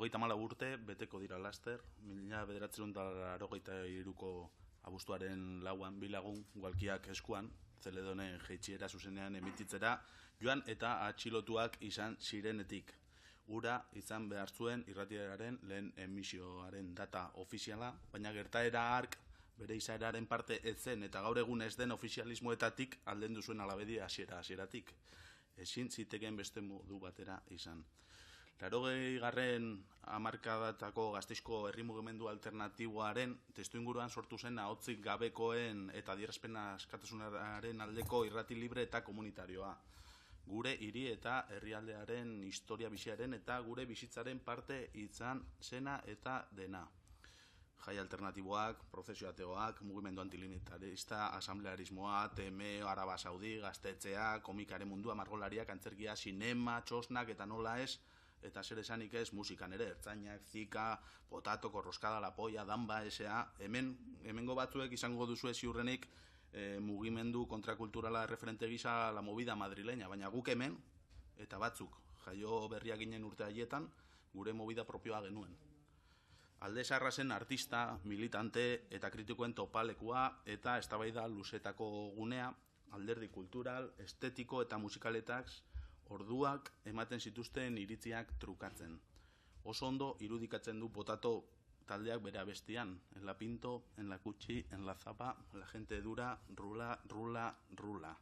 34 urte beteko dira laster, 1983ko abuztuaren lauan bilagun gualkiak eskuan, Zeledonen jeitsiera zuzenean emititzera joan eta atxilotuak izan zirenetik. Ura izan behar zuen irratiaren lehen emisioaren data ofiziala, baina gertaera hark bere izaeraren parte ez zen eta gaur egun ez den ofizialismoetatik aldendu zuen alabedi hasieratik. Ezin zitekeen beste modu batera izan. 80. hamarkadatako Gasteizko herri mugimendu alternatiboaren testuinguruan sortu zen ahotzik gabekoen eta adierazpen askatasunaren aldeko irrati libre eta komunitarioa. Gure hiri eta herrialdearen historia biziaren eta gure bizitzaren parte izan zena eta dena. Jai alternatiboak, prozesio-ateoak, mugimendu antilimitarista, asamblearismoa, TM, Araba Saudi, gaztetxea, komikaren mundua, margolariak, antzerkia, sinema, txosnak eta nola ez, eta zer esanik ez musikan ere, ertzainak, zika, potato, korroskada, la polla, danba, S.A. Hemengo batzuek izango duzu ziurrenik mugimendu kontrakulturala referente gisa la movida madrileña, baina guk hemen, eta batzuk, jaio berriak ginen urte haietan, gure movida propioa genuen. Alde zaharra zen artista, militante eta kritikoen topalekua eta eztabaida luzetako gunea, alderdi kultural, estetiko eta musikaletak orduak ematen zituzten iritziak trukatzen. Oso ondo irudikatzen du potato taldeak bere abestian, en la pinto, en la cuchi, en la zapa, la gente dura, rula, rula, rula.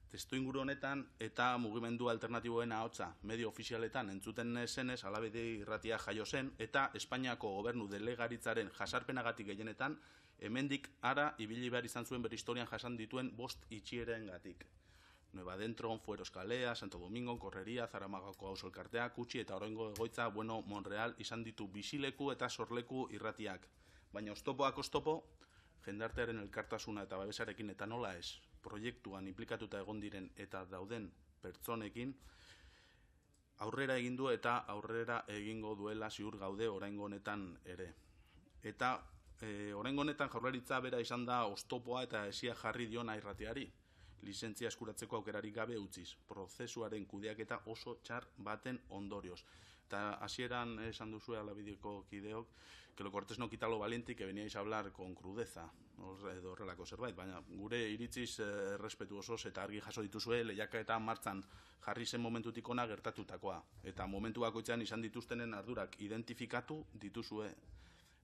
Testuinguru honetan eta mugimendu alternatiboen ahotsa medio ofizialetan entzuten zenez alabedi irratia jaio zen eta Espainiako gobernu delegaritzaren jasarpenagatik gehienetan hemendik ara ibili behar izan zuen bere historian jasan dituen 5 itxierengatik. Nueva Dentro, Fueros Kalea, Santo Domingo, Korreria, Zaramagako Auzo Elkartea, Kutxi eta oraingo egoitza Bueno Monreal izan ditu bizileku eta sorleku irratiak. Baina oztopoak oztopo, jendartearen elkartasuna eta babesarekin eta nola ez, proiektuan inplikatuta egon diren eta dauden pertsonekin, aurrera egin du eta aurrera egingo duela ziur gaude oraingo honetan ere. Eta oraingo honetan Jaurlaritza bera izan da oztopoa eta esia jarri diona irratiari. Lizentzia eskuratzeko aukerarik gabe utziz, prozesuaren kudeaketa oso txar baten ondorioz. Eta hasieran esan duzue alabideko kideok, que lo cortés no quita lo valiente y que veníais a hablar con crudeza, edo horrelako zerbait, baina gure iritziz errespetu osoz eta argi jaso dituzue lehiaka eta martzan jarri zen momentutik ona gertatutakoa. Eta momentu bakoitzean izan dituztenen ardurak identifikatu dituzue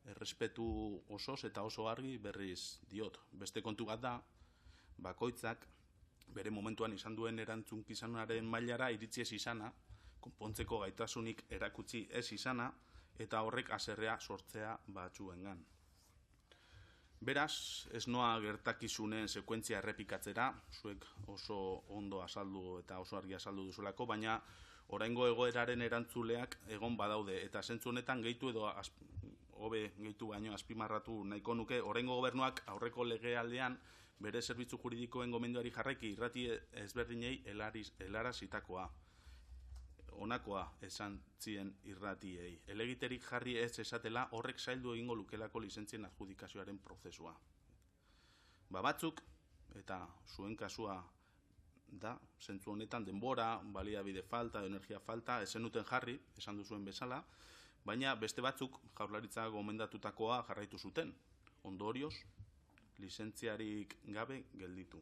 errespetu osoz eta oso argi berriz diot. Beste kontu bat da, bakoitzak bere momentuan izan duen erantzunkizunaren mailara iritzi ez izana, konpontzeko gaitasunik erakutsi ez izana, eta horrek haserrea sortzea batzuengan. Beraz, ez noa gertakizunen sekuentzia errepikatzera, zuek oso ondo azaldu eta oso argi azaldu duzulako, baina oraingo egoeraren erantzuleak egon badaude, eta zentzu honetan gehitu edo hobe gehitu baino azpimarratu nahiko nuke, oraingo gobernuak aurreko legealdean bere zerbitzu juridikoen gomenduari jarraiki irrati ezberdinei helarazitakoa. Honakoa esan zien irratiei. Elegiterik jarri ez esatela horrek zaildu egingo lukelako lizentzien adjudikazioaren prozesua. Batzuk, eta zuen kasua da, zentzu honetan denbora, baliabide falta, energia falta, ezen duten jarri, esan duzuen bezala, baina beste batzuk Jaurlaritza gomendatutakoa jarraitu zuten. Ondorioz, lizentziarik gabe gelditu.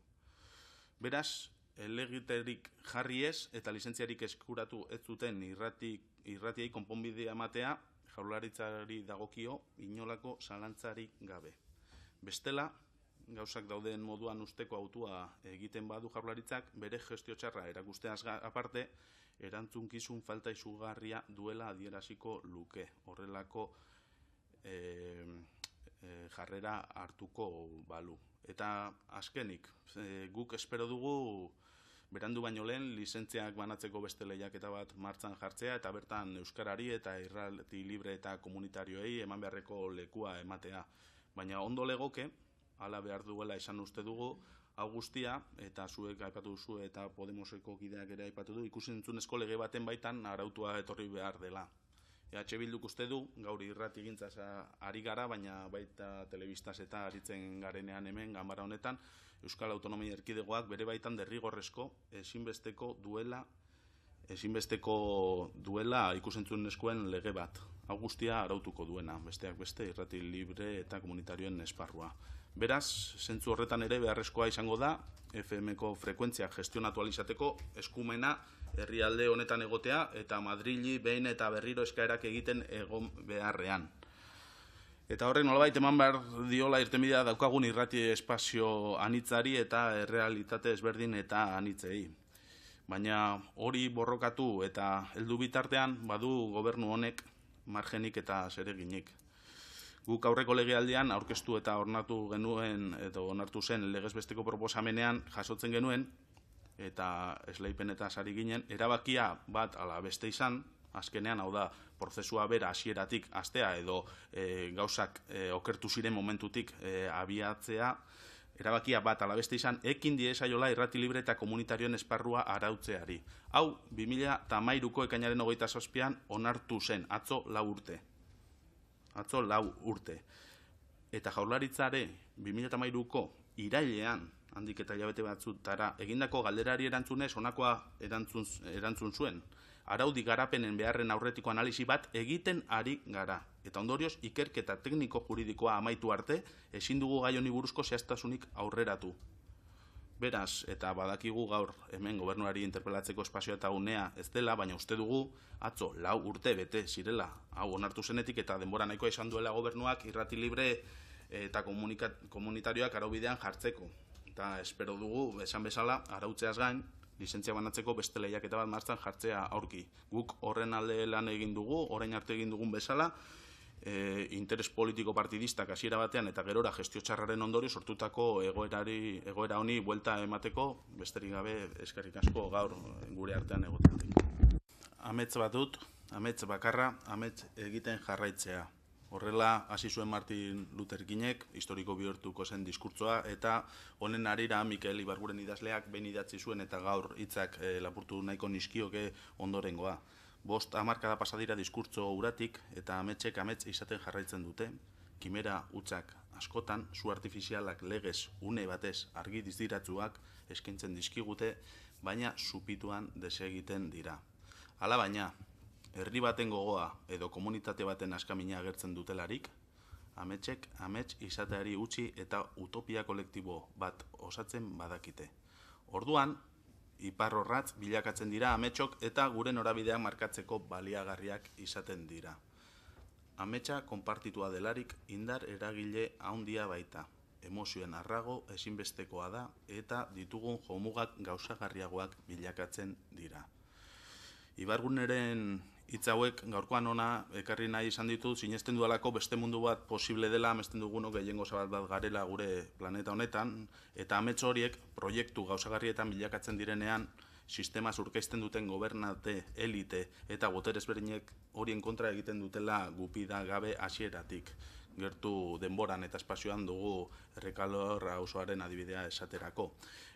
Beraz, elegiterik jarri ez eta lizentziarik eskuratu ez zuten irratiei konponbidea ematea Jaurlaritzari dagokio inolako zalantzarik gabe. Bestela, gauzak dauden moduan usteko autua egiten badu Jaurlaritzak bere gestio txarra erakusteaz aparte erantzunkizun falta izugarria duela adieraziko luke. Horrelako jarrera hartuko balu. Eta azkenik, guk espero dugu berandu baino lehen lizentziak banatzeko beste lehiaketa bat martxan jartzea eta bertan euskarari eta irrati libre eta komunitarioei eman beharreko lekua ematea. Baina ondo legoke, hala behar duela esan uste dugu, hau guztia, eta zuek aipatu duzu eta Podemoseko kideak ere aipatu du, ikusentzunezko lege baten baitan arautua etorri behar dela. EH Bilduk uste du, gaur irrati gintzaz ari gara, baina baita telebistaz eta aritzen garenean hemen, ganbara honetan, Euskal Autonomia Erkidegoak bere baitan derrigorrezko ezinbesteko duela ezinbesteko duela ikusentzunezkoen lege bat. Hau guztia arautuko duena, besteak beste irrati libre eta komunitarioen esparrua. Beraz, zentzu horretan ere beharrezkoa izango da, FM-ko frekuentzia gestionatu alizateko eskumena herrialde honetan egotea eta Madrili behin eta berriro eskaerak egiten egon beharrean. Eta horrek nolabait eman behar diola irtenbidea daukagun irrati espazio anitzari eta errealitate ezberdin eta anitzei. Baina hori borrokatu eta heldu bitartean badu gobernu honek margenik eta zereginik. Guk aurreko legealdian aurkeztu eta onartu genuen edo onartu zen legezbesteko proposamenean jasotzen genuen eta esleipen eta sari ginen, erabakia bat ala beste izan, azkenean hau da, prozesua bera hasieratik hastea edo gauzak okertu ziren momentutik abiatzea, erabakia bat ala beste izan, ekin diezaiola irrati libre eta komunitarioen esparrua arautzeari. Hau, 2013ko ekainaren 27an onartu zen, atzo 4 urte. Atzo 4 urte. Eta Jaurlaritzare 2013ko irailean, handik eta hilabete batzutara, egindako galderari erantzunez, honakoa erantzun zuen. Araudi garapenen beharren aurretiko analisi bat egiten ari gara. Eta ondorioz, ikerketa tekniko juridikoa amaitu arte, ezin dugu gai honi buruzko zehaztasunik aurreratu. Beraz, eta badakigu gaur hemen gobernuari interpelatzeko espazioa eta unea ez dela, baina uste dugu atzo 4 urte bete zirela. Hau onartu zenetik eta denbora nahikoa izan duela gobernuak irrati libre eta komunitarioak araubidean jartzeko. Eta espero dugu, esan bezala, arautzeaz gain, lizentzia banatzeko beste lehiaketa bat martxan jartzea aurki. Guk horren alde lan egin dugu, orain arte egin dugun bezala, interes politiko partidistak hasiera batean eta gerora gestio txarraren ondorio sortutako egoera honi buelta emateko, besterik gabe eskerrik asko gaur gure artean egotetik. Amets bat dut, amets bakarra, amets egiten jarraitzea. Horrela hasi zuen Martin Luther Kingek, historiko bihurtuko zen diskurtsoa, eta honen harira Mikel Ibarguren idazleak behin idatzi zuen eta gaur hitzak lapurtu nahiko nizkioke ondorengoa. 5 hamarkada pasa dira diskurtso uratik eta ametsek amets izaten jarraitzen dute. Kimera hutsak askotan, zu artifizialak legez une batez argi dizdiratzuak eskaintzen dizkigute, baina supituan desegiten dira. Hala baina, herri baten gogoa edo komunitate baten askamina agertzen dutelarik, ametsek amets izateari utzi eta utopia kolektibo bat osatzen badakite. Orduan, iparrorratz bilakatzen dira ametsok eta gure norabidea markatzeko baliagarriak izaten dira. Ametsa konpartitua delarik indar eragile handia baita. Emozioen arrago ezinbestekoa da eta ditugun jomugak gauzagarriagoak bilakatzen dira. Ibarguneren hitz hauek gaurkoan ona ekarri nahi izan ditu, sinesten dudalako beste mundu bat posible dela, amesten dugunok gehiengo zabal bat garela gure planeta honetan, eta amets horiek proiektu gauzagarrietan bilakatzen direnean, sistema zurkaizten duten gobernante, elite eta botere ezberdinek horien kontra egiten dutela gupida gabe hasieratik. Gertu denboran eta espazioan dugu Errekalor auzoaren adibidea esaterako.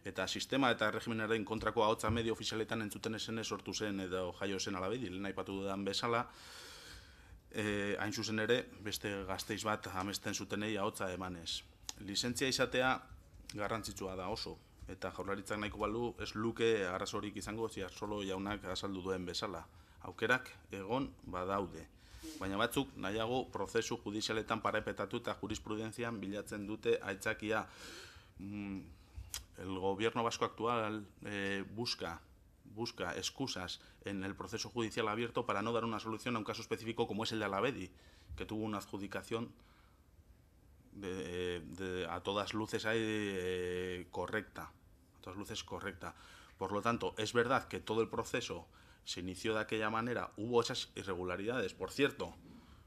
Eta sistema eta regimenaren kontrako ahotsa medio ofizialetan entzuten esenez sortu zen edo jaio zen Alabedi, lehen aipatu dudan bezala, hain zuzen ere, beste gazteiz bat amesten zutenei ahotsa emanez. Lizentzia izatea garrantzitsua da oso, eta Jaurlaritzak nahiko balu ez luke arazorik izango Ziarsolo jaunak azaldu duen bezala. Aukerak egon badaude. Baina batzuk nahiago prozesu judizialetan parapetatu eta jurisprudenzian bilatzen dute aitzakia. El gobierno vasco actual busca excusas en el proceso judicial abierto para no dar una solución a un caso específico como es el de Alavedi, que tuvo una adjudicación a todas luces correcta. A todas luces correcta. Por lo tanto, es verdad que todo el proceso se inició de aquella manera, hubo esas irregularidades. Por cierto,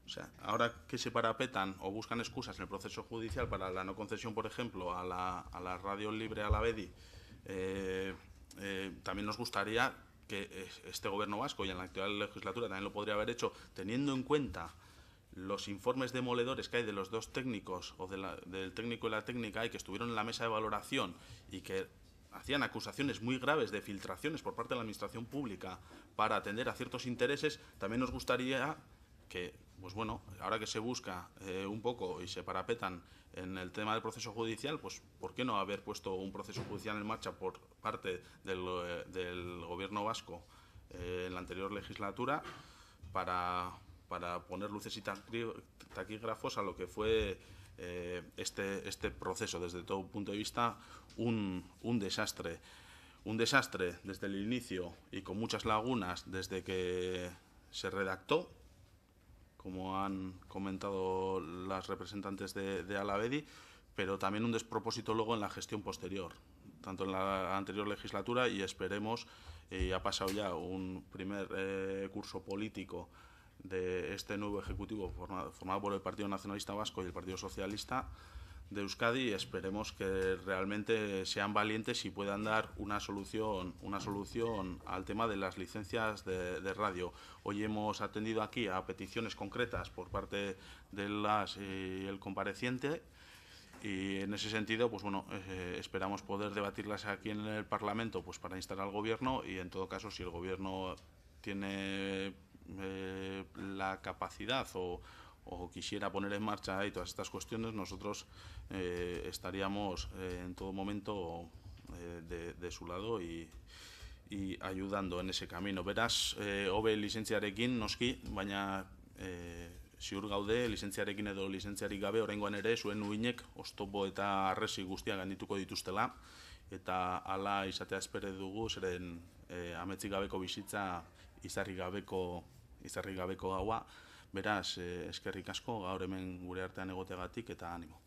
o sea, ahora que se parapetan o buscan excusas en el proceso judicial para la no concesión, por ejemplo, a la radio libre Alavedi, también nos gustaría que este gobierno vasco y en la actual legislatura también lo podría haber hecho, teniendo en cuenta los informes demoledores que hay de los dos técnicos o del técnico y la técnica y que estuvieron en la mesa de valoración y que hacían acusaciones muy graves de filtraciones por parte de la administración pública para atender a ciertos intereses. También nos gustaría que, pues bueno, ahora que se busca un poco y se parapetan en el tema del proceso judicial, pues ¿por qué no haber puesto un proceso judicial en marcha por parte del gobierno vasco en la anterior legislatura para poner luces y taquígrafos a lo que fue este proceso, desde todo punto de vista, un desastre. Un desastre desde el inicio y con muchas lagunas desde que se redactó, como han comentado las representantes de Alavedi, pero también un despropósito luego en la gestión posterior, tanto en la anterior legislatura, y esperemos, ha pasado ya un primer curso político de este nuevo Ejecutivo formado por el Partido Nacionalista Vasco y el Partido Socialista de Euskadi, y esperemos que realmente sean valientes y puedan dar una solución al tema de las licencias de radio. Hoy hemos atendido aquí a peticiones concretas por parte de el compareciente, y en ese sentido, pues bueno, esperamos poder debatirlas aquí en el Parlamento, pues para instar al Gobierno, y en todo caso, si el Gobierno tiene la capacidad o quisiera poner en marcha ahí todas estas cuestiones, nosotros estaríamos en todo momento de su lado y ayudando en ese camino. Beraz, hobe lizentziarekin noski, baina ziur gaude lizentziarekin edo lizentziarik gabe oraingoan ere zuen uhinek oztopo eta harresi guztiak gaindituko dituztela, eta hala izatea espere dugu, zeren ametzik gabeko bizitza, izarrik gabeko gaua. Beraz, eskerrik asko gaur hemen gure artean egoteagatik, eta animo.